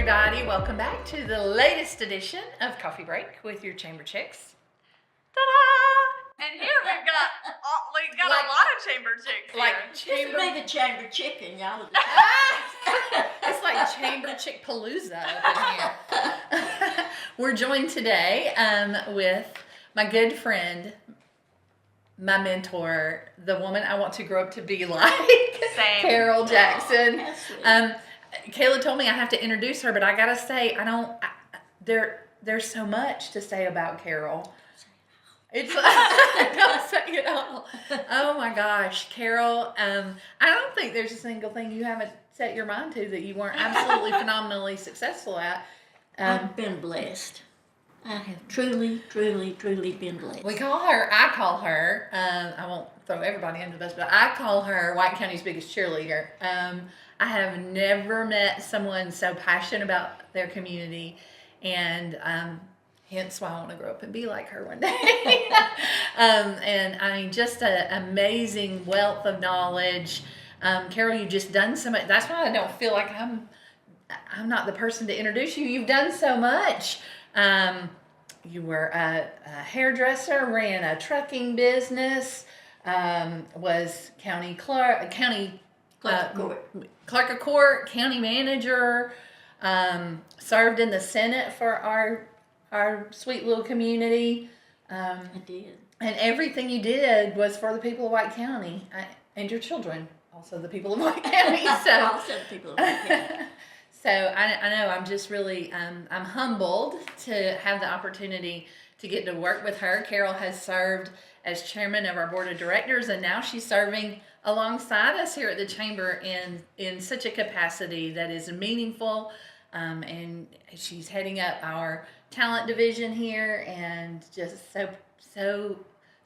everybody. Welcome back to the latest edition of Coffee Break with your Chamber Chicks. Ta-da! And here we've got a lot of chamber chicks here. Like This chamber, would be the chamber chicken, y'all. Are the it's like Chamber Chick Palooza up in here. We're joined today with my good friend, my mentor, the woman I want to grow up to be like, Same. Carol Jackson. that's sweet. Kayla told me I have to introduce her, but I gotta say, there's so much to say about Carol. It's don't say it all. Oh my gosh, Carol. I don't think there's a single thing you haven't set your mind to that you weren't absolutely phenomenally successful at. I've been blessed. I have truly been blessed. I call her, I won't throw everybody under the bus, but I call her White County's biggest cheerleader. I have never met someone so passionate about their community, and hence why I want to grow up and be like her one day. And I mean, just an amazing wealth of knowledge. Carol, you've just done so much. That's why I don't feel like I'm not the person to introduce you. You've done so much. You were a hairdresser, ran a trucking business, was clerk of court, county manager, served in the Senate for our sweet little community. I did. And everything you did was for the people of White County and your children, also the people of White County. So, Also the people of White County. So I know I'm just really, I'm humbled to have the opportunity to get to work with her. Carol has served as chairman of our board of directors, and now she's serving alongside us here at the Chamber in such a capacity that is meaningful. And she's heading up our talent division here, and just so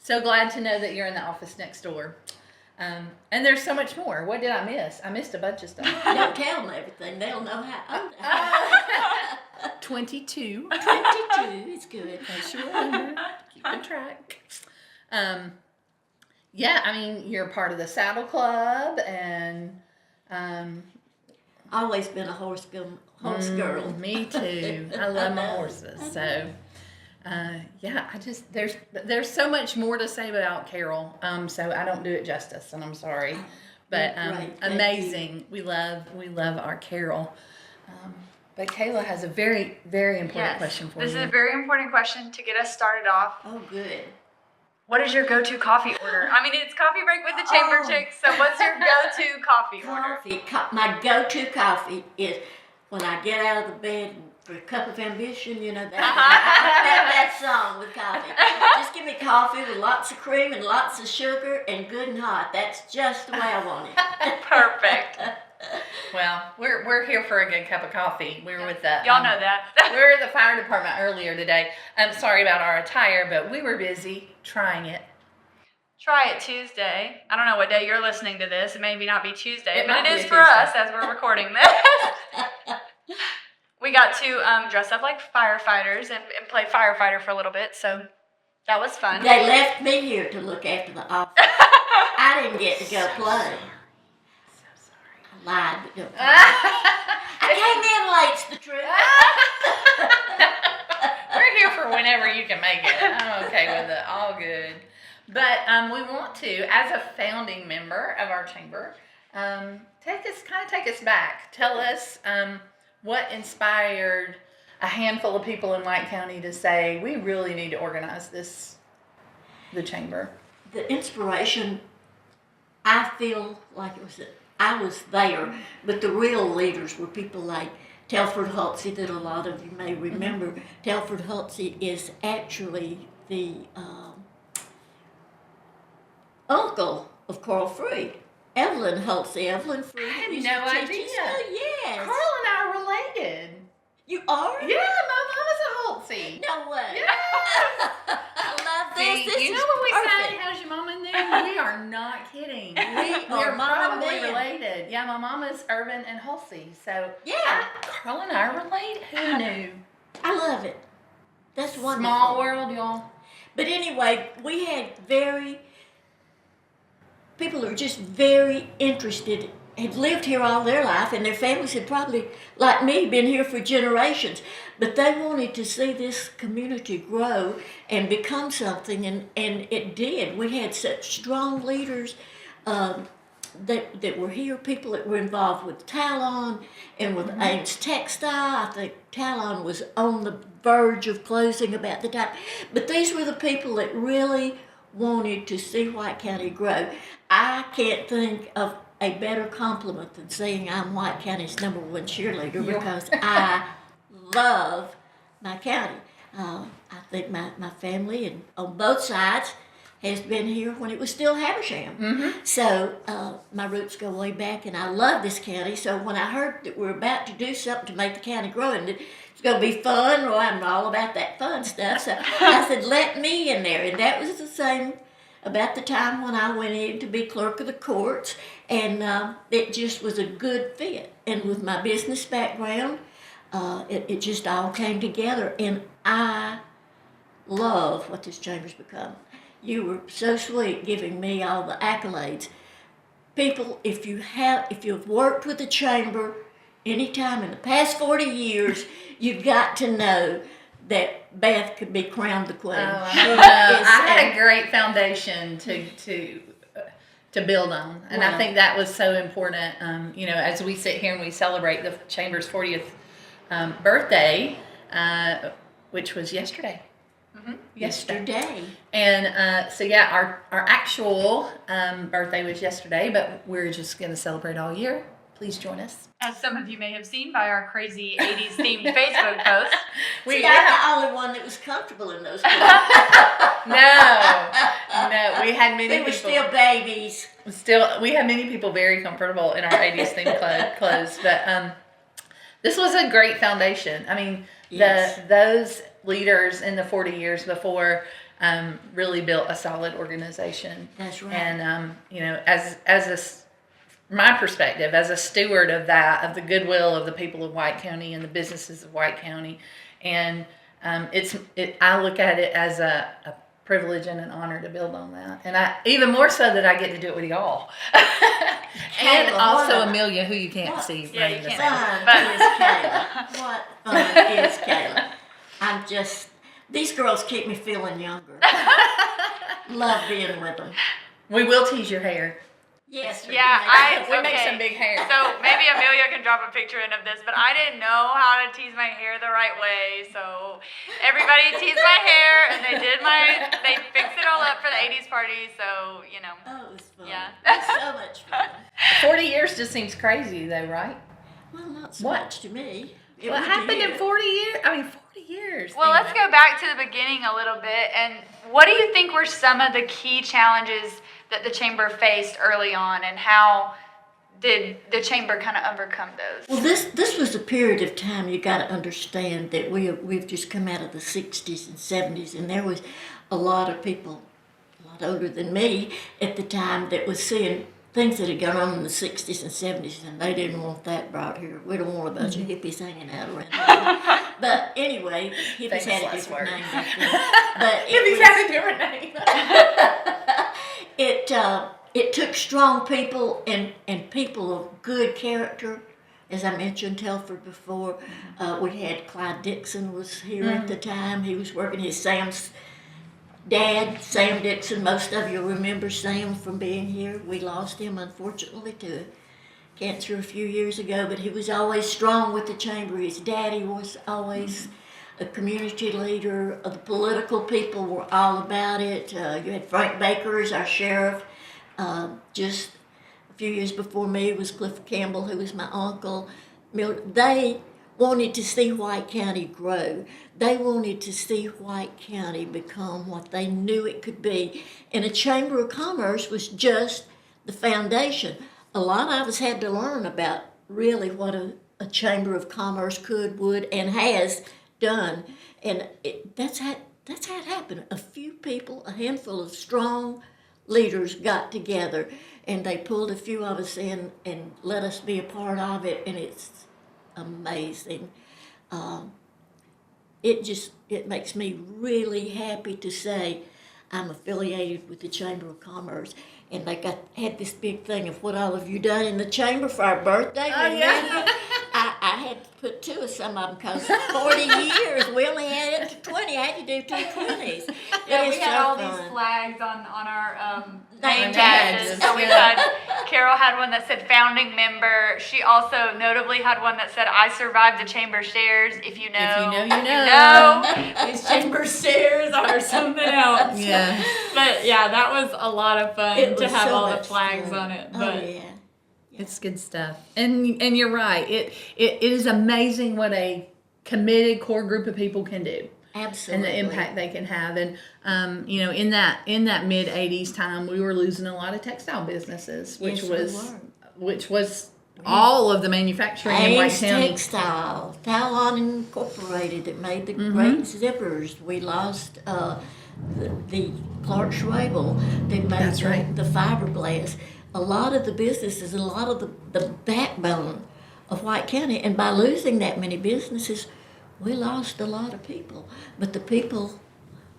glad to know that you're in the office next door. And there's so much more. What did I miss? I missed a bunch of stuff. Don't tell them everything. They'll know how old I am. 22. 22 is good. In case you remember, keeping track. Yeah, I mean, you're part of the Saddle Club, and Always been a horse girl. Me too. I love my horses. So, yeah, there's so much more to say about Carol. So I don't do it justice, and I'm sorry, but Right, amazing. We love our Carol. But Kayla has a very, very important question for This you. is a very important question to get us started off. Oh, good. What is your go-to coffee order? I mean, it's Coffee Break with the Chamber Chicks, so what's your go-to coffee order? My go-to coffee is when I get out of the bed for a cup of ambition, you know, I love that song with coffee. Just give me coffee with lots of cream and lots of sugar and good and hot. That's just the way I want it. Perfect. Well, we're here for a good cup of coffee. We were with the Y'all know that. we were at the fire department earlier today. I'm sorry about our attire, but we were busy trying it. Try it Tuesday. I don't know what day you're listening to this. It may not be Tuesday, It might but it be is a for Tuesday. us as we're recording this. We got to dress up like firefighters and play firefighter for a little bit, so that was fun. They left me here to look after the office. I didn't get to go play. So sorry. I lied, but don't I came in late, it's the truth. We're here for whenever you can make it. I'm okay with it. All good. But we want to, as a founding member of our chamber, take us back. Tell us what inspired a handful of people in White County to say, we really need to organize the chamber. The inspiration, I feel like I was there, but the real leaders were people like Telford Hulsey, that a lot of you may remember. Telford Hulsey is actually the uncle of Carl Freed. Evelyn Hulsey, Evelyn Freed. I had used no to teach idea. in school. Yes. Carl and I are related. You are? Yeah, my mama's a Holtzy. No way. Yeah. I love See, this. This you know is when we perfect. say, how's your mama in there? We are not kidding. We're Mama probably and related. Yeah, my mama's Irvin and Hulsey. So, Yeah. Carl and I are related. Who knew? I love it. That's wonderful. Small world, y'all. But anyway, we had people are just very interested had lived here all their life, and their families had probably, like me, been here for generations. But they wanted to see this community grow and become something, and it did. We had such strong leaders that were here, people that were involved with Talon and with Ames Textile. I think Talon was on the verge of closing about the time. But these were the people that really wanted to see White County grow. I can't think of a better compliment than saying I'm White County's #1 cheerleader, because I love my county. I think my family, and on both sides, has been here when it was still Habersham. So my roots go way back, and I love this county. So when I heard that we're about to do something to make the county grow, and it's going to be fun, well, I'm all about that fun stuff. So I said, let me in there. And that was the same about the time when I went in to be clerk of the courts, and it just was a good fit. And with my business background, it just all came together, and I love what this chamber's become. You were so sweet giving me all the accolades. People, if you've worked with the chamber any time in the past 40 years, you've got to know that Beth could be crowned the queen. Oh, I had a great foundation to build on, and I think that was so important. As we sit here and we celebrate the chamber's 40th birthday, which was yesterday. Yesterday. And our actual birthday was yesterday, but we're just going to celebrate all year. Please join us. As some of you may have seen by our crazy 80s themed Facebook post. I'm the only one that was comfortable in those clothes. No, we had many They people. were still babies. We had many people very comfortable in our 80s themed clothes, but this was a great foundation. I mean, Yes. those leaders in the 40 years before really built a solid organization. That's right. And my perspective as a steward of that, of the goodwill of the people of White County and the businesses of White County, and I look at it as a privilege and an honor to build on that, and I even more so that I get to do it with y'all, and also Amelia, who you can't see. Yeah, you can't. What fun is Kayla? These girls keep me feeling younger. Love being with them. We will tease your hair. Yes. We We make okay. some big hair. So maybe Amelia can drop a picture in of this, but I didn't know how to tease my hair the right way, so everybody teased my hair, and they fixed it all up for the 80s party, so, Oh, it was fun. Yeah. It was so much fun. 40 years just seems crazy, though, right? Well, not so What? much to me. What happened in 40 years? 40 years. Well, let's go back to the beginning a little bit, and what do you think were some of the key challenges that the chamber faced early on, and how did the chamber kind of overcome those? Well, this was a period of time, you got to understand that we've just come out of the 60s and 70s, and there was a lot of people, a lot older than me at the time, that was seeing things that had gone on in the 60s and 70s, and they didn't want that brought here. We don't want a bunch of hippies hanging out around here. But anyway, hippies had a different name back then. But Hippies had a different name. It took strong people and people of good character. As I mentioned Telford before, we had Clyde Dixon was here at the time. He was working Sam's dad, Sam Dixon. Most of you remember Sam from being here. We lost him, unfortunately, to cancer a few years ago, but he was always strong with the chamber. His daddy was always a community leader. The political people were all about it. You had Frank Baker as our sheriff. Just a few years before me was Cliff Campbell, who was my uncle. They wanted to see White County grow. They wanted to see White County become what they knew it could be. And a Chamber of Commerce was just the foundation. A lot of us had to learn about really what a Chamber of Commerce could, would, and has done. And that's how it happened. A few people, a handful of strong leaders got together, and they pulled a few of us in and let us be a part of it, and it's amazing. It makes me really happy to say I'm affiliated with the Chamber of Commerce, and they had this big thing of what all have you done in the chamber for our birthday. Oh, yeah. I had to put 2 of some of them because 40 years we only had it to 20. I had to do 2 20s. Yeah, we had all fun. these flags on our Name name tags. badges. So we had, Carol had one that said founding member. She also notably had one that said, I survived the chamber stairs. If you know, you know. These chamber stairs are something else. Yeah. But yeah, that was a lot of fun It to was have so all the much flags fun. on it. Oh, But yeah. It's good stuff. And you're right. It is amazing what a committed core group of people can do. Absolutely. And the impact they can have. And in that mid 80s time, we were losing a lot of textile businesses, which Yes, was all of the manufacturing in White Ace County. Textile, Talon Incorporated that made the great zippers. We lost the Clark Schwabel that made That's right. the fiberglass. A lot of the businesses, a lot of the backbone of White County, and by losing that many businesses, we lost a lot of people. But the people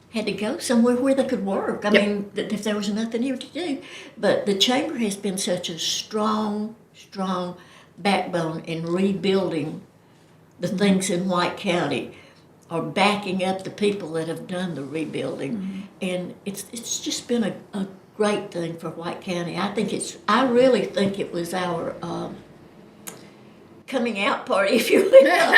had to go somewhere where they could work. I mean, if there was nothing here to do. But the chamber has been such a strong backbone in rebuilding the things in White County, or backing up the people that have done the rebuilding. And it's just been a great thing for White County. I really think it was our coming out party, if you will.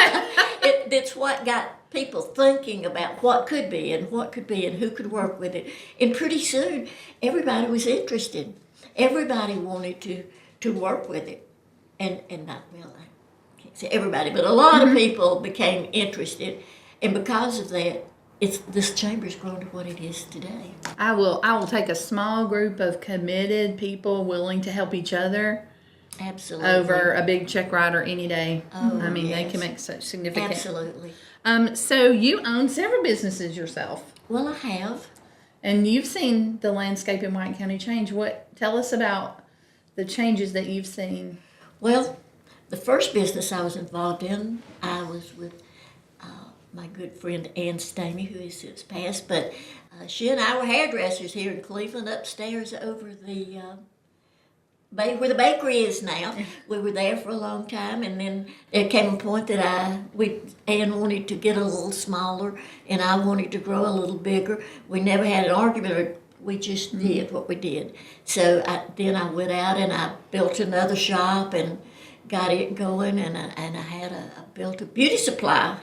That's what got people thinking about what could be and who could work with it. And pretty soon, everybody was interested. Everybody wanted to work with it. And not, well, I can't say everybody, but a lot of people became interested. And because of that, this chamber's grown to what it is today. I will take a small group of committed people willing to help each other Absolutely. over a big check writer any day. Oh, I mean, they yes. can make such significant. Absolutely. So you own several businesses yourself, Well, I have. and you've seen the landscape in White County change. Tell us about the changes that you've seen. Well, the first business I was involved in, I was with my good friend Ann Stamey, who has since passed, but she and I were hairdressers here in Cleveland, upstairs over the where the bakery is now. We were there for a long time, and then there came a point that Ann wanted to get a little smaller, and I wanted to grow a little bigger. We never had an argument, or we just did what we did. So then I went out and I built another shop and got it going, and I had I built a beauty supply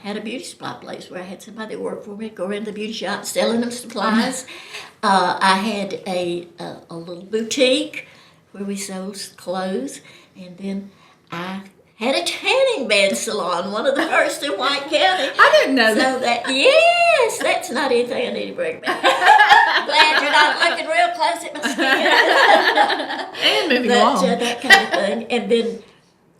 place where I had somebody that worked for me, go around the beauty shop selling them supplies. I had a little boutique where we sold clothes, and then I had a tanning bed salon, one of the first in White County. I didn't know So yes, that's not anything I need to bring back. Glad you're not looking real close at my skin. And moving But along. that kind of thing. And then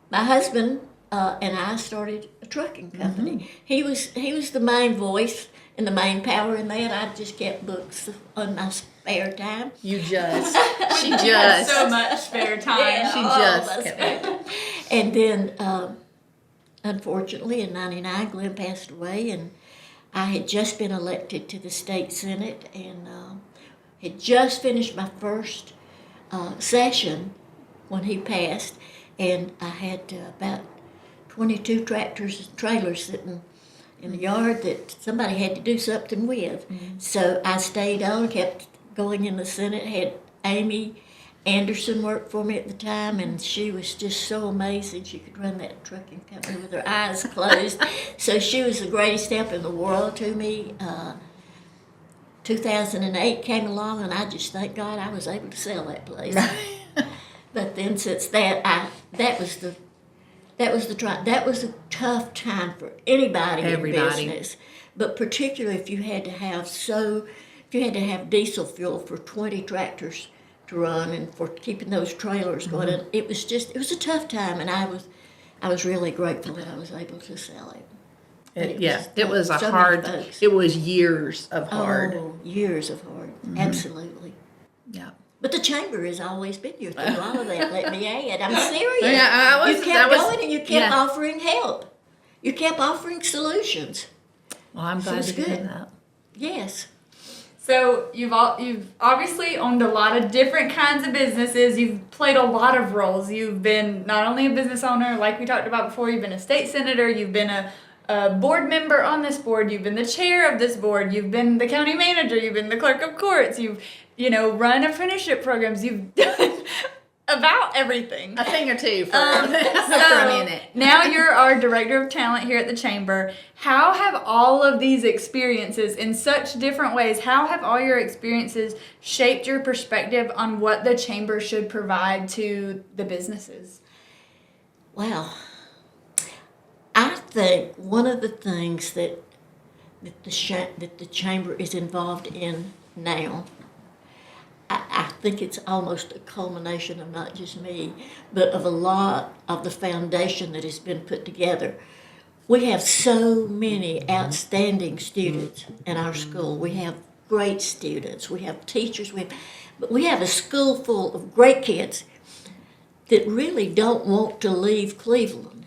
my husband and I started a trucking company. He was the main voice and the main power in that. I just kept books on my spare time. You just. She had just. so much spare time. Yeah, She all just my kept spare time. And then, unfortunately, in '99, Glenn passed away, and I had just been elected to the state senate, and had just finished my first session when he passed, and I had about 22 tractors and trailers sitting in the yard that somebody had to do something with. So I stayed on, kept going in the Senate, had Amy Anderson worked for me at the time, and she was just so amazing. She could run that trucking company with her eyes closed. So she was the greatest help in the world to me. 2008 came along, and I just thank God I was able to sell that place. But then since that was a tough time for anybody in business, but particularly if you had to have diesel fuel for 20 tractors to run and for keeping those trailers going. It was a tough time, and I was really grateful that I was able to sell it. It was a so many hard. folks. It was years of hard. Oh, years of hard, absolutely. Yeah. But the chamber has always been here through all of that. Let me add, I'm serious. Yeah, You kept going, and you kept offering help. You kept offering solutions. Well, I'm glad it's to hear good. that. Yes. So you've obviously owned a lot of different kinds of businesses. You've played a lot of roles. You've been not only a business owner, like we talked about before, you've been a state senator, you've been a board member on this board, you've been the chair of this board, you've been the county manager, you've been the clerk of courts, you've run apprenticeship programs, you've done about everything. A thing or two for, So for a minute. now you're our director of talent here at the chamber. How have all of these experiences in such different ways, how have all your experiences shaped your perspective on what the chamber should provide to the businesses? Well, I think one of the things that the chamber is involved in now, I think it's almost a culmination of not just me, but of a lot of the foundation that has been put together. We have so many outstanding students in our school. We have great students. We have teachers. But we have a school full of great kids that really don't want to leave Cleveland.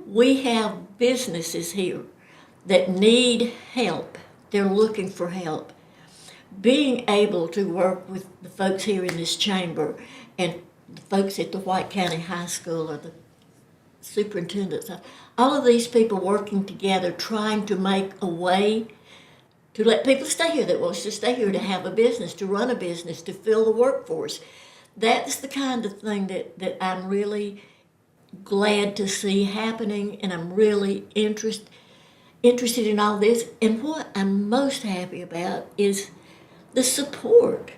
We have businesses here that need help. They're looking for help. Being able to work with the folks here in this chamber and the folks at the White County High School or the superintendents, all of these people working together trying to make a way to let people stay here that wants to stay here, to have a business, to run a business, to fill the workforce. That's the kind of thing that I'm really glad to see happening, and I'm really interested in all this. And what I'm most happy about is the support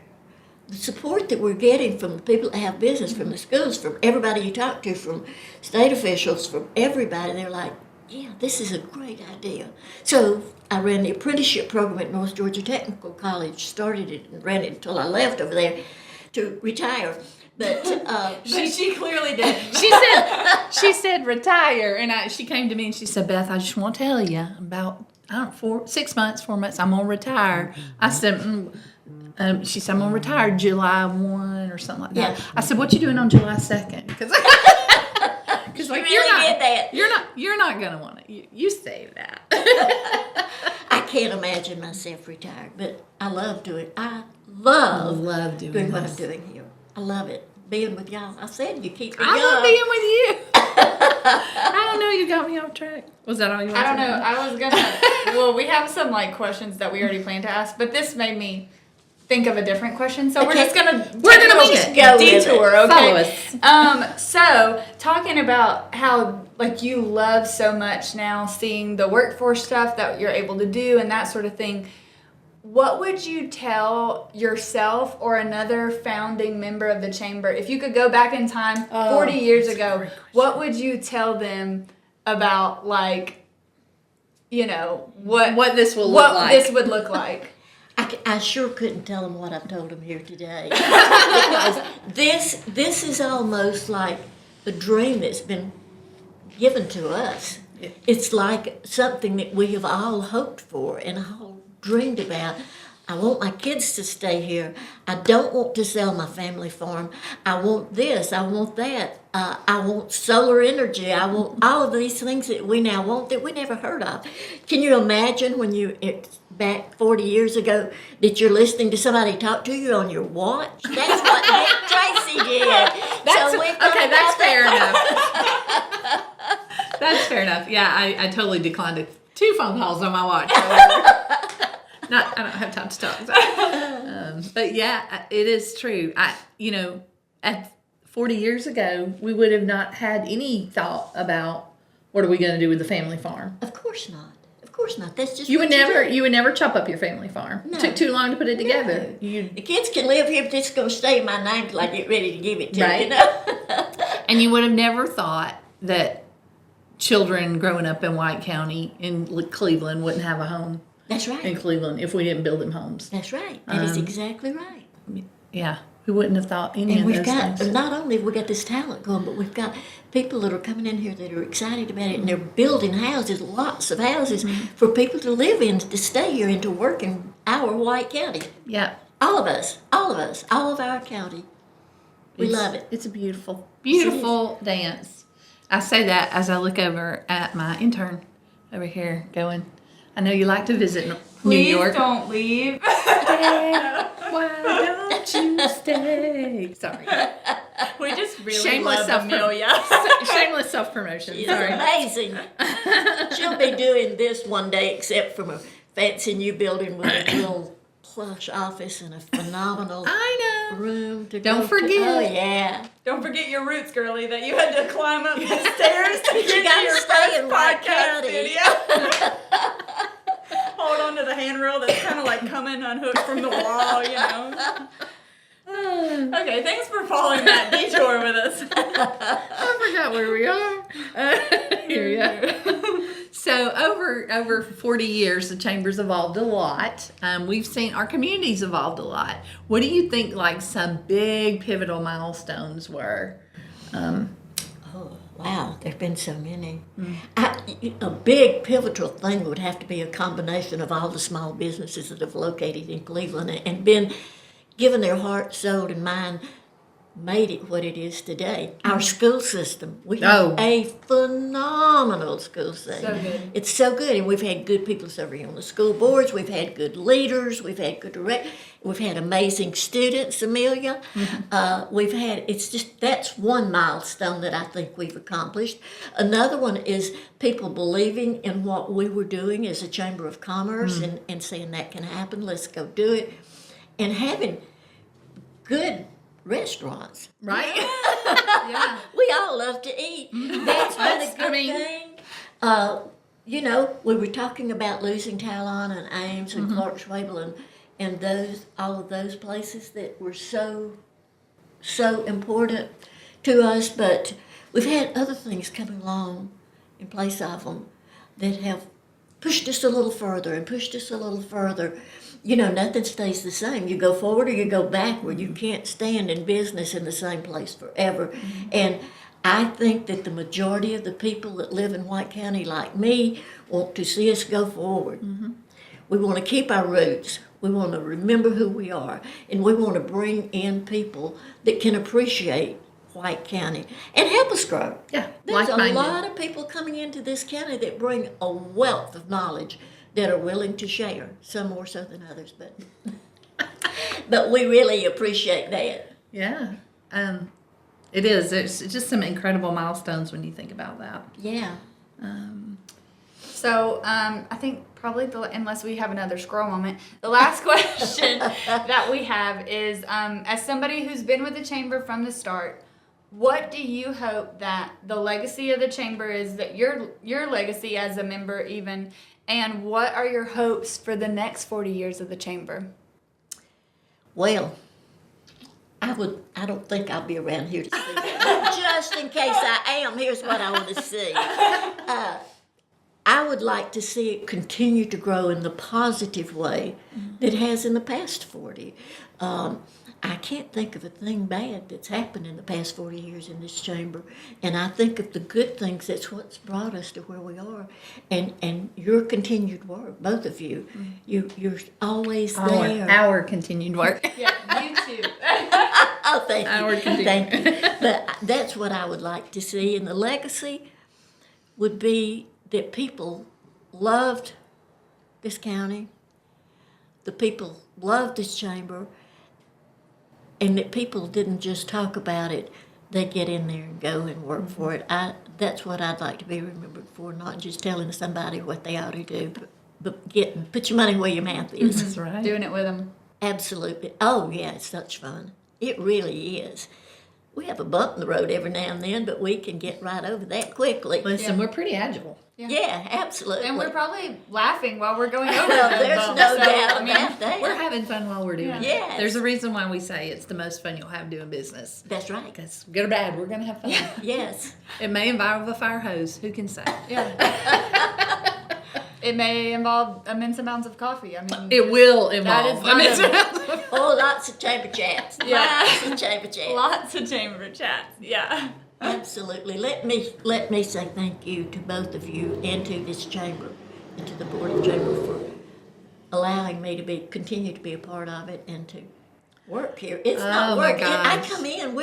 that we're getting from the people that have business, from the schools, from everybody you talk to, from state officials, from everybody. They're like, yeah, this is a great idea. So I ran the apprenticeship program at North Georgia Technical College, started it and ran it until I left over there to retire. But She clearly did. She said retire, and she came to me and she said, Beth, I just want to tell you about 4 months, I'm gonna retire. I said, she said, I'm gonna retire July 1 or something like that. Yeah. I said, what you doing on July 2nd? Because like really did that. you're not gonna want to. You say that. I can't imagine myself retired, but I love doing what I'm doing here. I love it. Being with y'all. I said you keep me young. I love being with you. I don't know. You got me off track. Was that all you wanted? I don't know. I was gonna. Well, we have some questions that we already planned to ask, but this made me think of a different question. So we're Okay. just gonna just go with it. detour. Okay. Follow us. So talking about how you love so much now, seeing the workforce stuff that you're able to do and that sort of thing. What would you tell yourself or another founding member of the chamber if you could go back in time 40 years ago? What would you tell them about what this will look what like. this would look like? I sure couldn't tell them what I've told them here today. Because this is almost like a dream that's been given to us. Yeah. It's like something that we have all hoped for and all dreamed about. I want my kids to stay here. I don't want to sell my family farm. I want this. I want that. I want solar energy. I want all of these things that we now want that we never heard of. Can you imagine when it's back 40 years ago that you're listening to somebody talk to you on your watch? That's what Nick Tracy did. That's fair enough. That's fair enough. Yeah, I totally declined 2 phone calls on my watch. I don't have time to talk. But yeah, it is true. At 40 years ago, we would have not had any thought about what are we going to do with the family farm. Of course not. Of course not. That's just You what would never chop up your family farm. No. It took too long to put it together. The kids can live here, but it's going to stay in my name till I get ready to give it to Right. you know? And you would have never thought that children growing up in White County in Cleveland wouldn't have a home That's in right. Cleveland if we didn't build them homes. That's right. That is exactly right. Yeah, we wouldn't have thought any And of we've those got, things. not only have we got this talent going, but we've got people that are coming in here that are excited about it, and they're building houses, lots of houses, for people to live in, to stay here, and to work in our White County. Yeah. All of us, all of our county. We love it. It's a beautiful, beautiful dance. I say that as I look over at my intern over here going, I know you like to visit New Please York. don't leave. Yeah, why don't you stay? Sorry. We just really Shameless love self Amelia. Shameless self-promotion. She's Sorry. amazing. She'll be doing this one day, except from a fancy new building with a little plush office and a phenomenal I know. room to Don't go forget. To. Oh, yeah. Don't forget your roots, girlie, that you had to climb up the stairs to get You to gotta your stay first in White podcast County. studio. Hold on to the handrail that's kind of like coming unhooked from the wall, you know. Okay, thanks for following that detour with us. I forgot where we are. Here we go. So over 40 years, the chamber's evolved a lot. We've seen our communities evolved a lot. What do you think like some big pivotal milestones were? Oh, wow. There've been so many. A big pivotal thing would have to be a combination of all the small businesses that have located in Cleveland and been given their heart, soul, and mind, made it what it is today. Our school system. We have a phenomenal school system. So good. It's so good, and we've had good people serving on the school boards. We've had good leaders. We've had good We've had amazing students, Amelia. We've had, it's just, that's one milestone that I think we've accomplished. Another one is people believing in what we were doing as a Chamber of Commerce and saying that can happen, let's go do it. And having good restaurants. Right? Yeah. We all love to eat. That's been a good thing. You know, we were talking about losing Talon and Ames and Clark Schwabel and all of those places that were so important to us, but we've had other things coming along in place of them that have pushed us a little further and pushed us a little further. You know, nothing stays the same. You go forward or you go backward. You can't stand in business in the same place forever. And I think that the majority of the people that live in White County, like me, want to see us go forward. We want to keep our roots. We want to remember who we are. And we want to bring in people that can appreciate White County and help us grow. Yeah, There's a like-minded. lot of people coming into this county that bring a wealth of knowledge that are willing to share, some more so than others, but we really appreciate that. Yeah. It is. It's just some incredible milestones when you think about that. Yeah. So I think probably unless we have another squirrel moment, the last question that we have is, as somebody who's been with the chamber from the start, what do you hope that the legacy of the chamber is, that your legacy as a member even, and what are your hopes for the next 40 years of the chamber? Well, I don't think I'll be around here to see that. But just in case I am, here's what I want to see. I would like to see it continue to grow in the positive way that it has in the past 40. I can't think of a thing bad that's happened in the past 40 years in this chamber. And I think of the good things, that's what's brought us to where we are. And your continued work, both of you, you're always there. Our continued work. Yeah, you too. Oh, thank you. Our continued. Thank you. But that's what I would like to see. And the legacy would be that people loved this county, the people loved this chamber, and that people didn't just talk about it, they get in there and go and work for it. That's what I'd like to be remembered for, not just telling somebody what they ought to do, but put your money where your mouth is. That's right. Doing it with them. Absolutely. Oh, yeah, it's such fun. It really is. We have a bump in the road every now and then, but we can get right over that quickly. Listen, we're pretty agile. Yeah, absolutely. And we're probably laughing while we're going over Well, them, there's though. no So, doubt I mean, about that. We're having fun while we're doing it. Yes. There's a reason why we say it's the most fun you'll have doing business. That's right. Because good or bad, we're going to have fun. Yes. It may involve a fire hose. Who can say? Yeah. It may involve immense amounts of coffee. I mean, It will involve. is not Oh, lots of chamber chats. Yeah. Lots of chamber chats. lots of chamber chats. Yeah. Absolutely. Let me say thank you to both of you and to this chamber and to the board of chamber for allowing me to continue to be a part of it and to work here. It's Oh, not my work. I gosh. come in,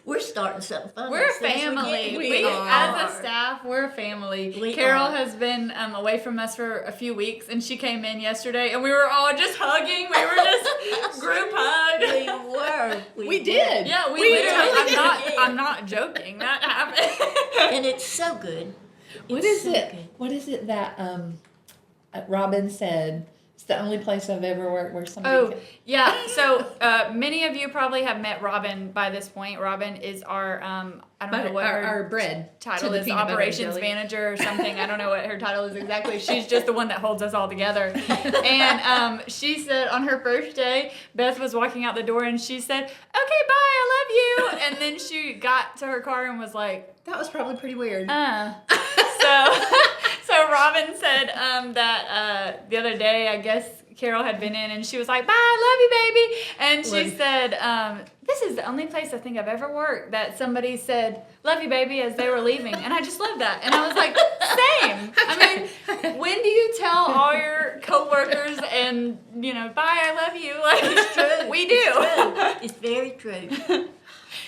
we're starting something fun. We're a as soon as we family. get here. We We, are. as a staff, we're a family. We Carol are. has been away from us for a few weeks, and she came in yesterday, and we were all just hugging. We were just group hug. We were. We did. Yeah, we We literally. totally did. I'm not joking. That happened. And it's so good. What It's is so it? good. What is it that Robin said? It's the only place I've ever worked where somebody. Oh, could- yeah. So many of you probably have met Robin by this point. Robin is our I don't know what her our bread title to the is, peanut butter operations jelly. manager or something. I don't know what her title is exactly. She's just the one that holds us all together. And she said on her first day, Beth was walking out the door and she said, "Okay, bye, I love you." And then she got to her car and was like, That was probably pretty weird. so Robin said that the other day, I guess Carol had been in and she was like, "Bye, I love you, baby." And she said, "This is the only place I think I've ever worked that somebody said, 'Love you, baby,' as they were leaving." And I just love that. And I was like, same. I mean, when do you tell all your coworkers and, "Bye, I love you"? Like, It's true. we do. It's very true.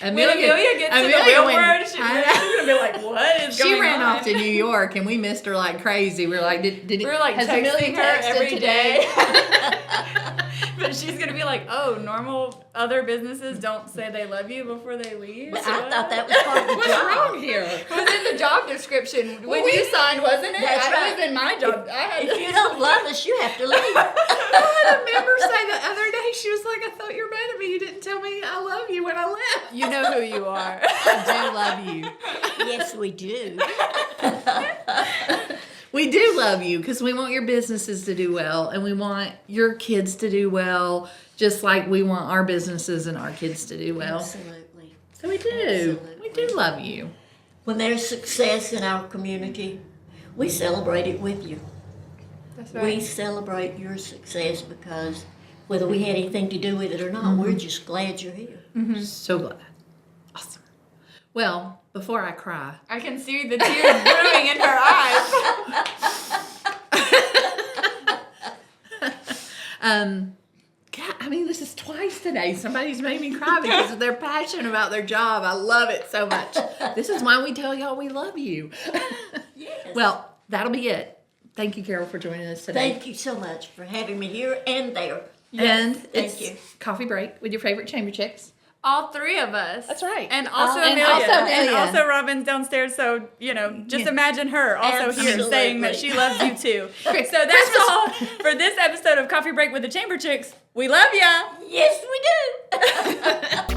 When Amelia gets to the real world, she's going to be like, "What is going on?" She ran off to New York, and we missed her like crazy. We were like, did We were like has texting Amelia her texted every today? day. But she's gonna be like, "Oh, normal other businesses don't say they love you before they leave." But So I thought that was part of the What's job. wrong here? it was in the job description when we- you signed, wasn't it? That's It right. was in my job. I had If you don't love us, you have to leave. I had a member say the other day, she was like, "I thought you were mad at me. You didn't tell me I love you when I left." You know who you are. I do love you. Yes, we do. We do love you because we want your businesses to do well, and we want your kids to do well, just like we want our businesses and our kids to do well. Absolutely. So we do. Absolutely. We do love you. When there's success in our community, we celebrate it with you. That's We celebrate your success because whether we had anything to do with it or not, we're just glad you're here. So glad. Awesome. Well, before I cry, I can see the tears brewing in her eyes. God, I mean, this is twice today. Somebody's made me cry because of their passion about their job. I love it so much. This is why we tell y'all we love you. Yes. Well, that'll be it. Thank you, Carol, for joining us today. Thank you so much for having me here and there. And Thank it's you. coffee break with your favorite chamber chicks. All three of us. That's right. And also And Amelia. also Amelia. And also Robin's downstairs. So, just Yeah. imagine her also here Absolutely. saying that she loves you too. Chris- So that's all for this episode of Coffee Break with the Chamber Chicks. We love ya. Yes, we do.